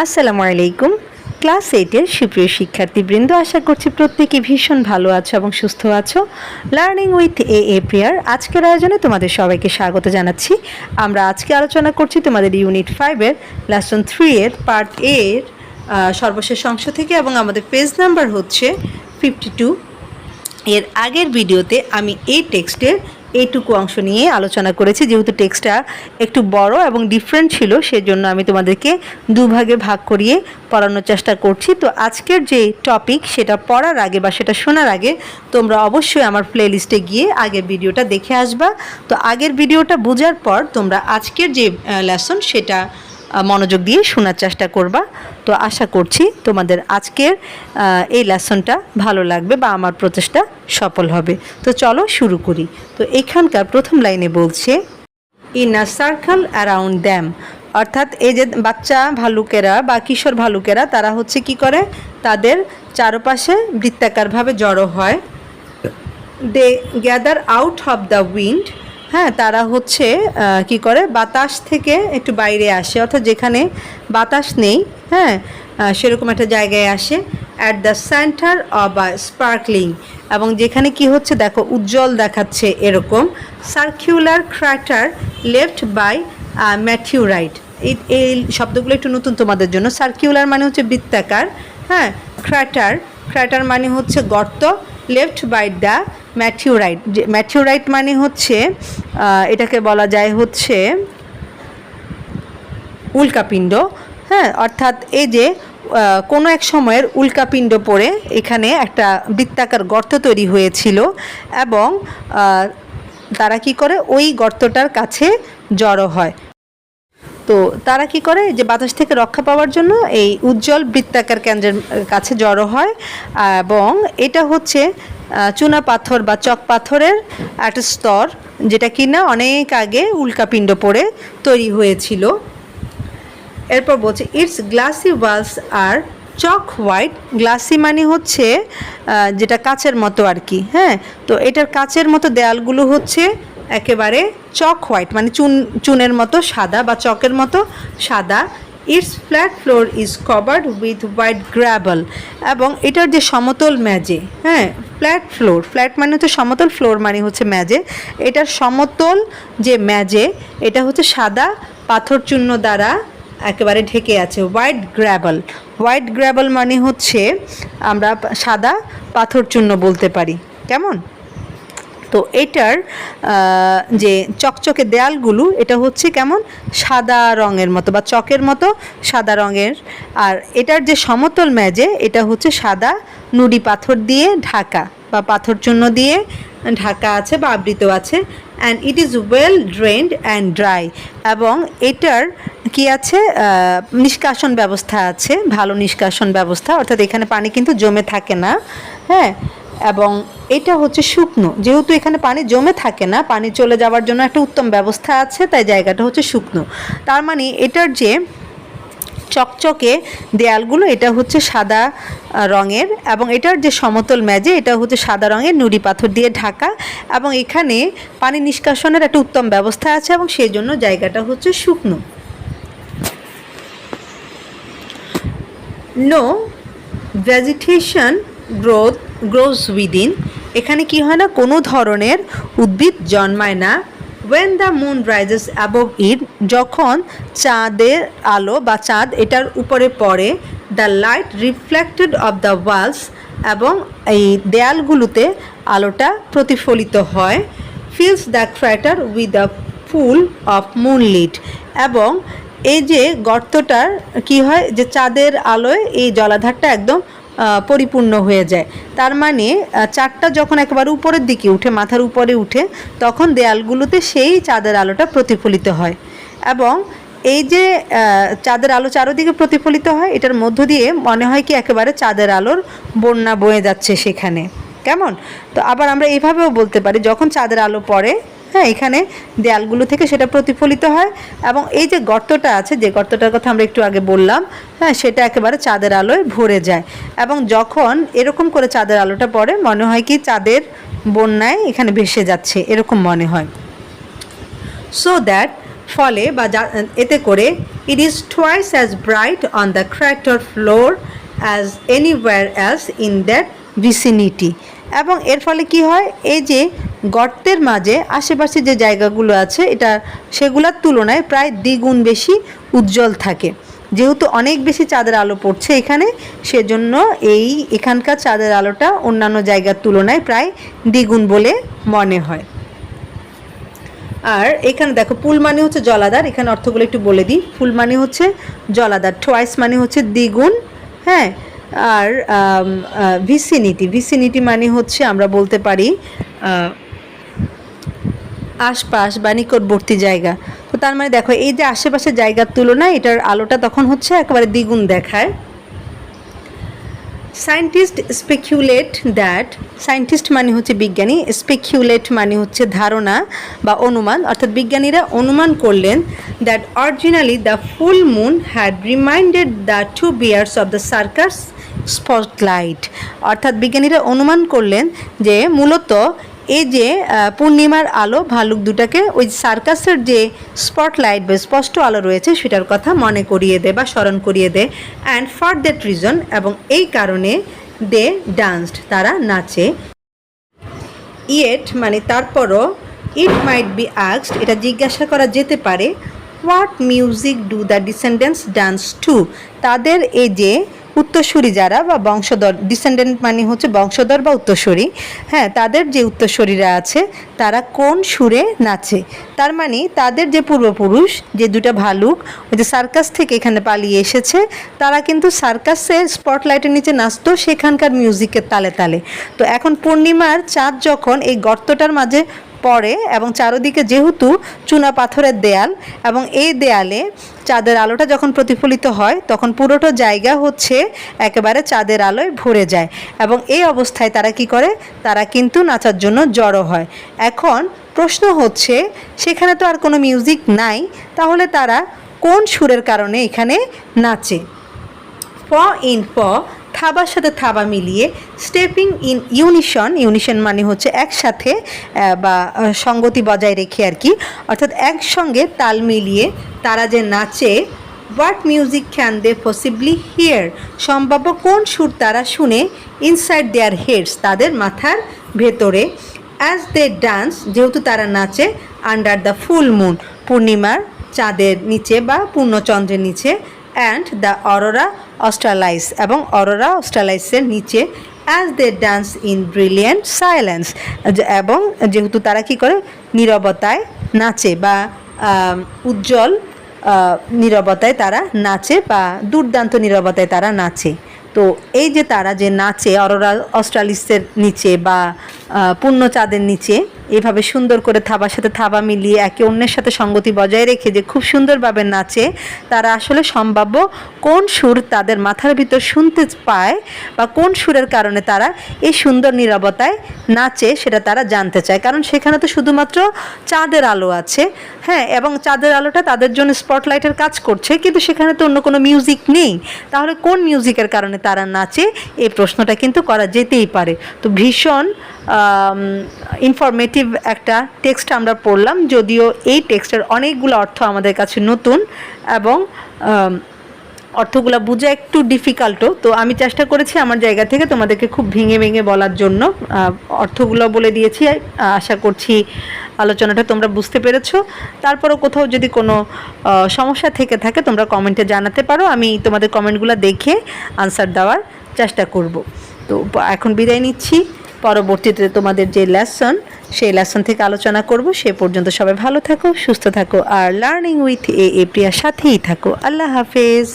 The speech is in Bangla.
আসসালামু আলাইকুম। ক্লাস 8-এর সুপ্রিয় শিক্ষার্থীবৃন্দ, আশা করছি প্রত্যেকে ভীষণ ভালো আছো এবং সুস্থ আছো। লার্নিং উইথ এ প্রিয়ার আজকের আয়োজনে তোমাদের সবাইকে স্বাগত জানাচ্ছি। আমরা আজকে আলোচনা করছি তোমাদের ইউনিট 5-এর লেসন 3-এর পার্ট এর সর্বশেষ অংশ থেকে, এবং আমাদের পেজ নাম্বার হচ্ছে 52। এর আগের ভিডিওতে আমি এই টেক্সটের এইটুকু অংশ নিয়ে আলোচনা করেছি। যেহেতু টেক্সটটা একটু বড় এবং ডিফারেন্ট ছিল, সেজন্য আমি তোমাদেরকে দুভাগে ভাগ করিয়ে পড়ানোর চেষ্টা করছি। তো আজকের যে টপিক সেটা পড়ার আগে বা সেটা শোনার আগে তোমরা অবশ্যই আমার প্লেলিস্টে গিয়ে আগের ভিডিওটা দেখে আসবা। তো আগের ভিডিওটা বোঝার পর তোমরা আজকের যে লেসন সেটা মনোযোগ দিয়ে শোনার চেষ্টা করবা। তো আশা করছি তোমাদের আজকের এই লেসনটা ভালো লাগবে বা আমার প্রচেষ্টা সফল হবে। তো চলো শুরু করি। তো এখানকার প্রথম লাইনে বলছে, in a circle around them, অর্থাৎ এই যে বাচ্চা ভালুকেরা বা কিশোর ভালুকেরা তারা হচ্ছে কি করে, তাদের চারপাশে বৃত্তাকারভাবে জড়ো হয়। They gather out of the wind, হ্যাঁ, তারা হচ্ছে কি করে, বাতাস থেকে একটু বাইরে আসে, অর্থাৎ যেখানে বাতাস নেই, হ্যাঁ, সেরকম একটা জায়গায় আসে। At the centre of a sparkling, এবং যেখানে কি হচ্ছে দেখো উজ্জ্বল দেখাচ্ছে এরকম সার্কুলার ক্র্যাটার লেফট বাই ম্যাথিউরাইট। এই শব্দগুলো একটু নতুন তোমাদের জন্য। সার্কুলার মানে হচ্ছে বৃত্তাকার, হ্যাঁ, ক্র্যাটার মানে হচ্ছে গর্ত, লেফট বাই দ্য ম্যাথিউরাইট। যে ম্যাথিউরাইট মানে হচ্ছে এটাকে বলা যায় হচ্ছে উল্কাপিণ্ড, হ্যাঁ, অর্থাৎ এই যে কোনো এক সময়ের উল্কাপিণ্ড পড়ে এখানে একটা বৃত্তাকার গর্ত তৈরি হয়েছিল, এবং তারা কি করে ওই গর্তটার কাছে জড়ো হয়। তো তারা কি করে, যে বাতাস থেকে রক্ষা পাওয়ার জন্য এই উজ্জ্বল বৃত্তাকার কেন্দ্রের কাছে জড়ো হয়, এবং এটা হচ্ছে চুনা পাথর বা চক পাথরের একটা স্তর, যেটা কিনা অনেক আগে উল্কাপিণ্ড পড়ে তৈরি হয়েছিল। এরপর বলছে, ইটস গ্লাসি ওয়ালস আর চক হোয়াইট। গ্লাসি মানে হচ্ছে যেটা কাচের মতো আর কি, হ্যাঁ। তো এটার কাচের মতো দেয়ালগুলো হচ্ছে একেবারে চক হোয়াইট, মানে চুনের মতো সাদা বা চকের মতো সাদা। It's flat floor is covered with white gravel, এবং এটার যে সমতল মেঝে, হ্যাঁ, ফ্ল্যাট মানে হচ্ছে সমতল, ফ্লোর মানে হচ্ছে মেঝে। এটার সমতল যে মেঝে এটা হচ্ছে সাদা পাথর চূর্ণ দ্বারা একেবারে ঢেকে আছে। হোয়াইট গ্র্যাবল মানে হচ্ছে আমরা সাদা পাথর চূর্ণ বলতে পারি, কেমন। তো এটার যে চকচকে দেয়ালগুলো এটা হচ্ছে কেমন সাদা রঙের মতো বা চকের মতো সাদা রঙের। আর এটার যে সমতল মেঝে এটা হচ্ছে সাদা নুড়ি পাথর দিয়ে ঢাকা বা পাথর চূর্ণ দিয়ে ঢাকা আছে বা আবৃত আছে। And it is well drained and dry, এবং এটার কি আছে, নিষ্কাশন ব্যবস্থা আছে, ভালো নিষ্কাশন ব্যবস্থা, অর্থাৎ এখানে পানি কিন্তু জমে থাকে না, হ্যাঁ। এবং এটা হচ্ছে শুকনো, যেহেতু এখানে পানি জমে থাকে না, পানি চলে যাওয়ার জন্য একটা উত্তম ব্যবস্থা আছে, তাই জায়গাটা হচ্ছে শুকনো। তার মানে এটার যে চকচকে দেয়ালগুলো এটা হচ্ছে সাদা রঙের, এবং এটার যে সমতল মেঝে এটা হচ্ছে সাদা রঙের নুড়ি পাথর দিয়ে ঢাকা, এবং এখানে পানি নিষ্কাশনের একটা উত্তম ব্যবস্থা আছে, এবং সেই জন্য জায়গাটা হচ্ছে শুকনো। নো ভেজিটেশন গ্রোজ উইদিন, এখানে কি হয় না, কোনো ধরনের উদ্ভিদ জন্মায় না। when the moon rises above it, যখন চাঁদের আলো বা চাঁদ এটার উপরে পড়ে, the light reflected of the walls, এবং এই দেয়ালগুলোতে আলোটা প্রতিফলিত হয়। fills the crater with a pool of moonlight, এবং এই যে গর্তটার কি হয়, যে চাঁদের আলোয় এই জলাধারটা একদম পরিপূর্ণ হয়ে যায়। তার মানে চাঁদটা যখন একেবারে উপরের দিকে উঠে, মাথার উপরে উঠে, তখন দেয়ালগুলোতে সেই চাঁদের আলোটা প্রতিফলিত হয়, এবং এই যে চাঁদের আলো চারদিকে প্রতিফলিত হয়, এটার মধ্য দিয়ে মনে হয় কি একেবারে চাঁদের আলোর বন্যা বয়ে যাচ্ছে সেখানে, কেমন। তো আবার আমরা এইভাবেও বলতে পারি, যখন চাঁদের আলো পড়ে, হ্যাঁ, এখানে দেয়ালগুলো থেকে সেটা প্রতিফলিত হয়, এবং এই যে গর্তটা আছে, যে গর্তটার কথা আমরা একটু আগে বললাম, হ্যাঁ, সেটা একেবারে চাঁদের আলোয় ভরে যায়, এবং যখন এরকম করে চাঁদের আলোটা পড়ে মনে হয় কি চাঁদের বন্যায় এখানে ভেসে যাচ্ছে, এরকম মনে হয়। সো দ্যাট, ফলে বা এতে করে It is twice as bright on the crater floor as anywhere else in that vicinity. এবং এর ফলে কি হয়, এই যে গর্তের মাঝে আশেপাশে যে জায়গাগুলো আছে এটা সেগুলোর তুলনায় প্রায় দ্বিগুণ বেশি উজ্জ্বল থাকে। যেহেতু অনেক বেশি চাঁদের আলো পড়ছে এখানে, সেজন্য এখানকার চাঁদের আলোটা অন্যান্য জায়গার তুলনায় প্রায় দ্বিগুণ বলে মনে হয়। আর এখানে দেখো পুল মানে হচ্ছে জলাধার, এখানে অর্থগুলো একটু বলে দিই। পুল মানে হচ্ছে জলাধার, টোয়াইস মানে হচ্ছে দ্বিগুণ, হ্যাঁ। আর ভিসিনিটি মানে হচ্ছে আমরা বলতে পারি আশপাশ বা নিকটবর্তী জায়গা। তো তার মানে দেখো এই যে আশেপাশের জায়গার তুলনায় এটার আলোটা তখন হচ্ছে একেবারে দ্বিগুণ দেখায়। সায়েন্টিস্ট স্পেকুলেট দ্যাট, সায়েন্টিস্ট মানে হচ্ছে বিজ্ঞানী, স্পেকুলেট মানে হচ্ছে ধারণা বা অনুমান, অর্থাৎ বিজ্ঞানীরা অনুমান করলেন that originally the full moon had reminded the two bears of the circus spotlight. অর্থাৎ বিজ্ঞানীরা অনুমান করলেন যে মূলত এই যে পূর্ণিমার আলো ভালুক দুটাকে ওই সার্কাসের যে স্পটলাইট বা স্পষ্ট আলো রয়েছে সেটার কথা মনে করিয়ে দেয় বা স্মরণ করিয়ে দেয়। অ্যান্ড ফর দ্যাট রিজন, এবং এই কারণে দে ডান্সড, তারা নাচে। ইয়েট মানে তারপরও, ইট মাইট বি আস্কড, এটা জিজ্ঞাসা করা যেতে পারে, what music do the descendants dance to, তাদের এই যে উত্তরসূরি যারা বা বংশধর, ডিসেন্ডেন্ট মানে হচ্ছে বংশধর বা উত্তরসূরি, হ্যাঁ, তাদের যে উত্তরসূরিরা আছে তারা কোন সুরে নাচে। তার মানে তাদের যে পূর্বপুরুষ যে দুটা ভালুক ওই যে সার্কাস থেকে এখানে পালিয়ে এসেছে, তারা কিন্তু সার্কাসের স্পটলাইটের নিচে নাচতো সেখানকার মিউজিকের তালে তালে। তো এখন পূর্ণিমার চাঁদ যখন এই গর্তটার মাঝে পড়ে এবং চারদিকে যেহেতু চুনা পাথরের দেয়াল এবং এই দেয়ালে চাঁদের আলোটা যখন প্রতিফলিত হয় তখন পুরোটা জায়গা হচ্ছে একেবারে চাঁদের আলোয় ভরে যায়। এবং এই অবস্থায় তারা কি করে, তারা কিন্তু নাচার জন্য জড়ো হয়। এখন প্রশ্ন হচ্ছে সেখানে তো আর কোনো মিউজিক নাই, তাহলে তারা কোন সুরের কারণে এখানে নাচে। ফ ইন ফ, থাবার সাথে থাবা মিলিয়ে, স্টেপিং ইন ইউনিশন মানে হচ্ছে একসাথে বা সঙ্গতি বজায় রেখে আর কি, অর্থাৎ একসঙ্গে তাল মিলিয়ে তারা যে নাচে। What music can they possibly hear, সম্ভাব্য কোন সুর তারা শুনে, ইনসাইড দেয়ার হেডস, তাদের মাথার ভেতরে। অ্যাজ দে ডান্স, যেহেতু তারা নাচে, আন্ডার দ্য ফুল মুন, পূর্ণিমার চাঁদের নিচে বা পূর্ণচন্দ্রের নিচে, অ্যান্ড দ্য অরোরা অস্ট্রালাইস, এবং অরোরা অস্ট্রালাইসের নিচে। As they dance in brilliant silence, এবং যেহেতু তারা কি করে নীরবতায় নাচে বা উজ্জ্বল নীরবতায় তারা নাচে বা দুর্দান্ত নীরবতায় তারা নাচে। তো এই যে তারা যে নাচে অরোরা অস্ট্রালিসের নিচে বা পূর্ণ চাঁদের নিচে, এভাবে সুন্দর করে থাবার সাথে থাবা মিলিয়ে একে অন্যের সাথে সঙ্গতি বজায় রেখে যে খুব সুন্দরভাবে নাচে, তারা আসলে সম্ভাব্য কোন সুর তাদের মাথার ভিতর শুনতে পায় বা কোন সুরের কারণে তারা এই সুন্দর নীরবতায় নাচে সেটা তারা জানতে চায়। কারণ সেখানে তো শুধুমাত্র চাঁদের আলো আছে, হ্যাঁ, এবং চাঁদের আলোটা তাদের জন্য স্পটলাইটের কাজ করছে, কিন্তু সেখানে তো অন্য কোনো মিউজিক নেই। তাহলে কোন মিউজিকের কারণে তারা নাচে, এই প্রশ্নটা কিন্তু করা যেতেই পারে। তো ভীষণ ইনফরমেটিভ একটা টেক্সট আমরা পড়লাম, যদিও এই টেক্সটের অনেকগুলো অর্থ আমাদের কাছে নতুন এবং অর্থগুলো বোঝা একটু ডিফিকাল্টও। তো আমি চেষ্টা করেছি আমার জায়গা থেকে তোমাদেরকে খুব ভেঙে ভেঙে বলার জন্য, অর্থগুলো বলে দিয়েছি। আশা করছি আলোচনাটা তোমরা বুঝতে পেরেছো। তারপরও কোথাও যদি কোনো সমস্যা থেকে থাকে তোমরা কমেন্টে জানাতে পারো, আমি তোমাদের কমেন্টগুলো দেখে আনসার দেওয়ার চেষ্টা করব। তো এখন বিদায় নিচ্ছি, পরবর্তীতে তোমাদের যে লেসন সেই লেসন থেকে আলোচনা করব। সে পর্যন্ত সবাই ভালো থাকো, সুস্থ থাকো, আর লার্নিং উইথ এ প্রিয়ার সাথেই থাকো। আল্লাহ হাফেজ।